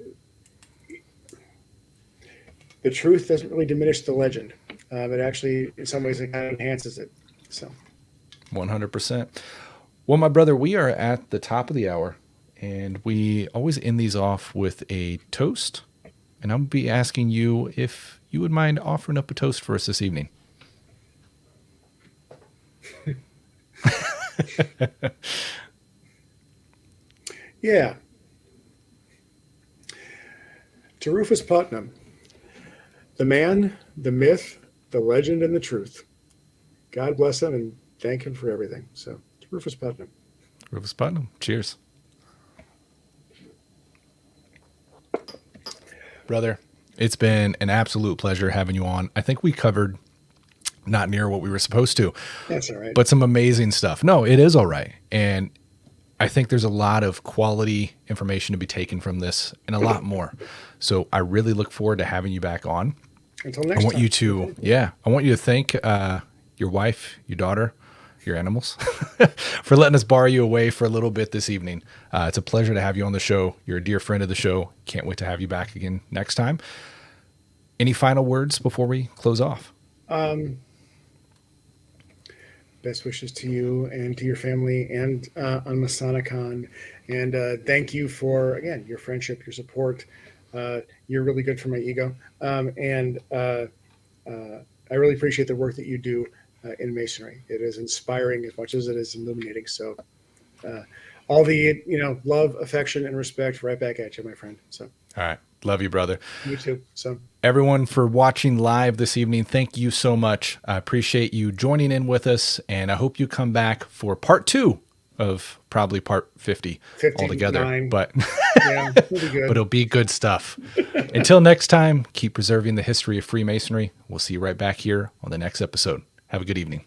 the truth doesn't really diminish the legend. It actually, in some ways, it kind of enhances it. So, 100%. Well, my brother, we are at the top of the hour, and we always end these off with a toast. And I'm going to be asking you if you would mind offering up a toast for us this evening. Yeah. To Rufus Putnam, the man, the myth, the legend, and the truth. God bless him and thank him for everything. So, to Rufus Putnam. Rufus Putnam. Cheers. Brother, it's been an absolute pleasure having you on. I think we covered not near what we were supposed to. That's all right. But some amazing stuff. No, it is all right. And I think there's a lot of quality information to be taken from this and a lot more. So I really look forward to having you back on. Until next time. I want you to thank your wife, your daughter, your animals for letting us borrow you away for a little bit this evening. It's a pleasure to have you on the show. You're a dear friend of the show. Can't wait to have you back again next time. Any final words before we close off? Best wishes to you and to your family and on MasonicCon. And thank you for, again, your friendship, your support. You're really good for my ego. And I really appreciate the work that you do in Masonry. It is inspiring as much as it is illuminating. So all the, love, affection, and respect right back at you, my friend. So. All right. Love you, brother. You too. So everyone for watching live this evening, thank you so much. I appreciate you joining in with us, and I hope you come back for part 2 of probably part 50 altogether. But yeah, it'll be good. But it'll be good stuff. Until next time, keep preserving the history of Freemasonry. We'll see you right back here on the next episode. Have a good evening.